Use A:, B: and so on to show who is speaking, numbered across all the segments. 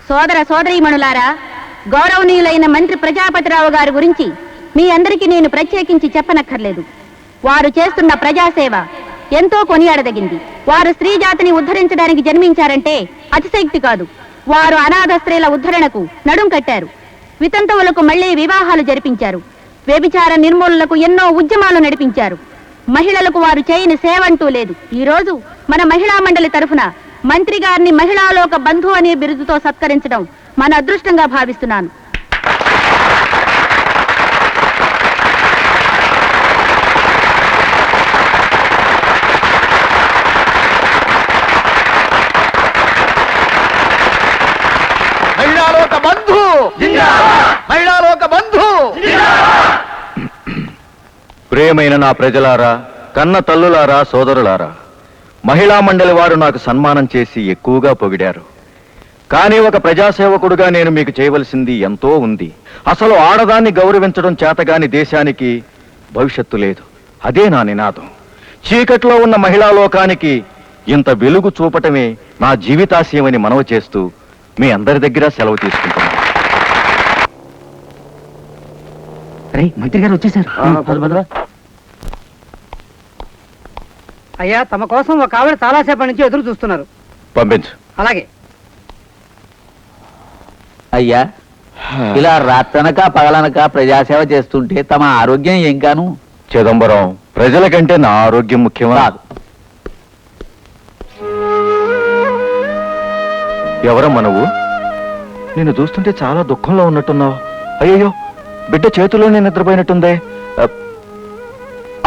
A: సోదర సోదరీమణులారా, గౌరవనీయులైన మంత్రి ప్రజాపతిరావు గారి గురించి మీ అందరికీ నేను ప్రత్యేకించి చెప్పనక్కర్లేదు. వారు చేస్తున్న ప్రజాసేవ ఎంతో కొనియాడదగింది. వారు స్త్రీ జాతిని ఉద్ధరించడానికి జన్మించారంటే అతిశక్తి కాదు. వారు అనాథ స్త్రీల ఉద్ధరణకు నడుం కట్టారు. వితంతువులకు మళ్లీ వివాహాలు జరిపించారు. వ్యభిచార నిర్మూలనకు ఎన్నో ఉద్యమాలు నడిపించారు. మహిళలకు వారు చేయని సేవంటూ లేదు. ఈ రోజు మన మహిళా మండలి తరఫున మంత్రి గారిని మహిళాలోక బంధు అనే బిరుదుతో సత్కరించడం మన అదృష్టంగా భావిస్తున్నాను.
B: మహిళాలోక బంధు, మహిళాలోక బంధు.
C: ప్రియమైన నా ప్రజలారా, కన్న తల్లులారా, సోదరులారా, మహిళా మండలి వారు నాకు సన్మానం చేసి ఎక్కువగా పొగిడారు. కానీ ఒక ప్రజాసేవకుడుగా నేను మీకు చేయవలసింది ఎంతో ఉంది. అసలు ఆడదాన్ని గౌరవించడం చేతగాని దేశానికి భవిష్యత్తు లేదు. అదే నా నినాదం. చీకట్లో ఉన్న మహిళా లోకానికి ఇంత వెలుగు చూపటమే నా జీవితాశయమని మనవి చేస్తూ మీ అందరి దగ్గర సెలవు తీసుకుంటున్నాను.
D: మంత్రి గారు వచ్చేసారు. అయ్యా, తమ కోసం ఒక ఆవిడ చాలాసేపటి నుంచి ఎదురు చూస్తున్నారు.
C: పంపించు.
D: అలాగే.
E: అయ్యా, ఇలా రాత్రనక పగలనక ప్రజాసేవ చేస్తుంటే తమ ఆరోగ్యం ఏం కాను?
C: చిదంబరం, ప్రజల కంటే నా ఆరోగ్యం ముఖ్యమా? ఎవరమ్మా నువ్వు? నిన్ను చూస్తుంటే చాలా దుఃఖంలో ఉన్నట్టున్నావు. అయ్యయ్యో, బిడ్డ చేతిలోనే నిద్రపోయినట్టుందే.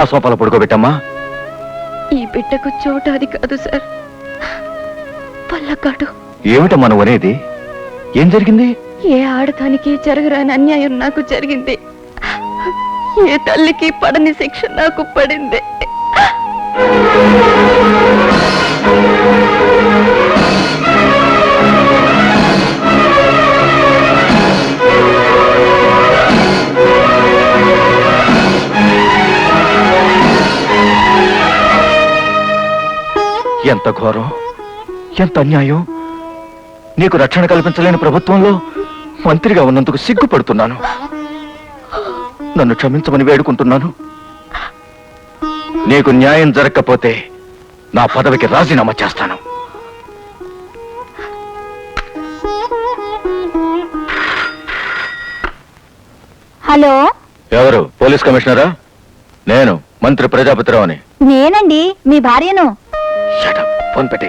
C: ఆ సోఫాలో పడుకోబెట్టమ్మా.
A: ఈ బిడ్డకు చోటు అది కాదు సార్, పల్లకాడు.
C: ఏమిటమ్మా నువ్వు అనేది? ఏం జరిగింది?
A: ఏ ఆడదానికి జరగరాని అన్యాయం నాకు జరిగింది. ఏ తల్లికి పడని శిక్ష నాకు పడింది.
C: ఎంత ఘోరం, ఎంత అన్యాయం! నీకు రక్షణ కల్పించలేని ప్రభుత్వంలో మంత్రిగా ఉన్నందుకు సిగ్గుపడుతున్నాను. నన్ను క్షమించమని వేడుకుంటున్నాను. నీకు న్యాయం జరగకపోతే నా పదవికి రాజీనామా చేస్తాను.
A: హలో,
C: ఎవరు? పోలీస్ కమిషనరా? నేను మంత్రి ప్రజాపతిరావుని.
A: నేనండి, మీ భార్యను.
C: ఫోన్ పెట్టి.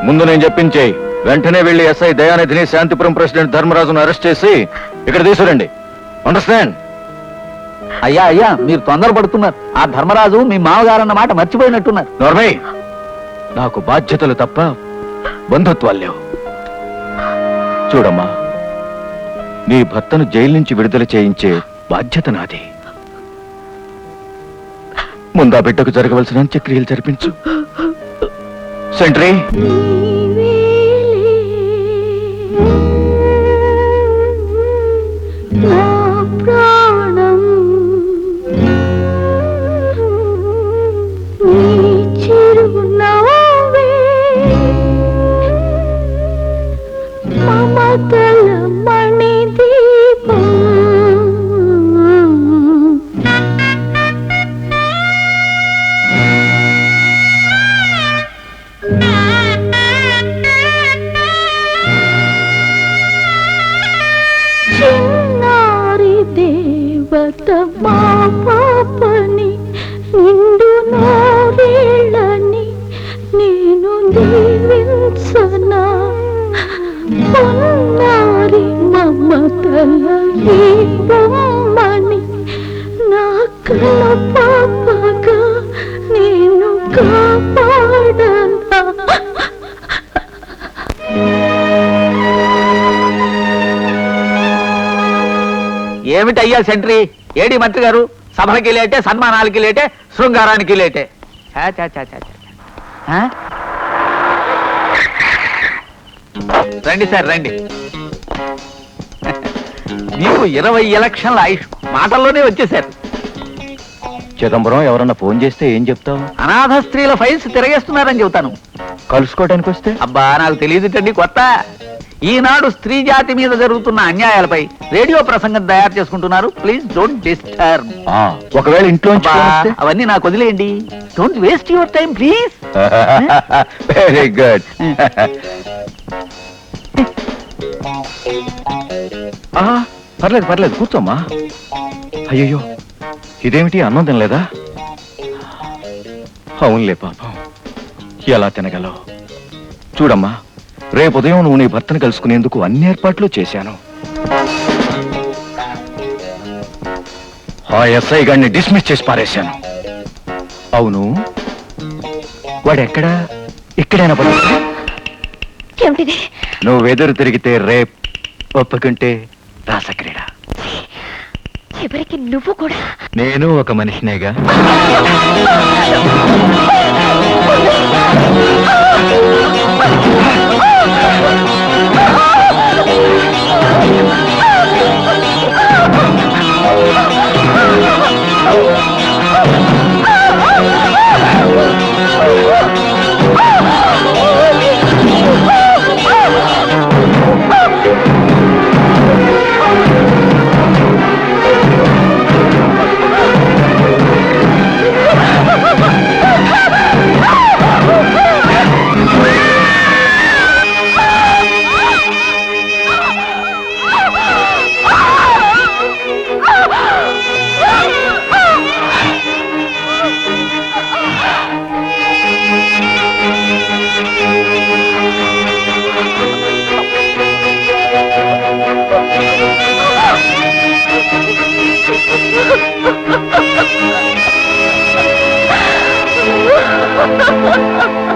C: ముందు నేను చెప్పించేయి. వెంటనే వెళ్లి ఎస్ఐ దయానిధిని, శాంతిపురం ప్రెసిడెంట్ ధర్మరాజును అరెస్ట్ చేసి ఇక్కడ తీసుకురండి. అండర్స్టాండ్?
E: అయ్యా అయ్యా, మీరు తొందరపడుతున్నారు. ఆ ధర్మరాజు మీ మామగారన్న మాట మర్చిపోయినట్టున్నారు.
C: నోర్మై, నాకు బాధ్యతలు తప్ప బంధుత్వాలు లేవు. చూడమ్మా, నీ భర్తను జైలు నుంచి విడుదల చేయించే బాధ్యత నాది. ముందా బిడ్డకు జరగవలసిన అంత్యక్రియలు జరిపించు. సెంట్రీ,
E: ఏమిటయ్యా సెంట్రీ? ఏడి మంత్రి గారు? సభలకి లేటే, సన్మానాలకి లేటే, శృంగారానికి లేటే. రండి సార్, రండి. మీకు 20 ఎలక్షన్ల ఆయుష్ మాటల్లోనే వచ్చేసారు.
C: చిదంబరం, ఎవరన్నా ఫోన్ చేస్తే ఏం చెప్తావు?
E: అనాథ స్త్రీల ఫైల్స్ తిరగేస్తున్నారని చెబుతాను.
C: కలుసుకోవడానికి వస్తే
E: అబ్బా నాకు తెలియదుటండి కొత్త. ఈనాడు స్త్రీ జాతి మీద జరుగుతున్న అన్యాయాలపై రేడియో ప్రసంగం తయారు చేసుకుంటున్నారు. Please don't disturb.
C: ఒకవేళ ఇంట్లో
E: అవన్నీ నాకు వదిలేయండి. Don't waste your time please.
C: Very good. పర్లేదు పర్లేదు, కూర్చోమ్మా. అయ్యయ్యో, ఇదేమిటి అన్నం తినలేదా? అవునులే పాపం, ఎలా తినగలవు? చూడమ్మా, రేపు ఉదయం నువ్వు నీ భర్తను కలుసుకునేందుకు అన్ని ఏర్పాట్లు చేశాను. ఆ ఎస్ఐ గారిని డిస్మిస్ చేసి పారేశాను. అవును, వాడెక్కడా? ఇక్కడైనా పడుతుంది.
A: ఏమిటిది?
C: నువ్వు ఎదురు తిరిగితే రేప్, ఒప్పుకుంటే రాసక్రీడ.
A: చివరికి నువ్వు కూడా?
C: నేను ఒక మనిషినేగా.
A: Ha ha ha!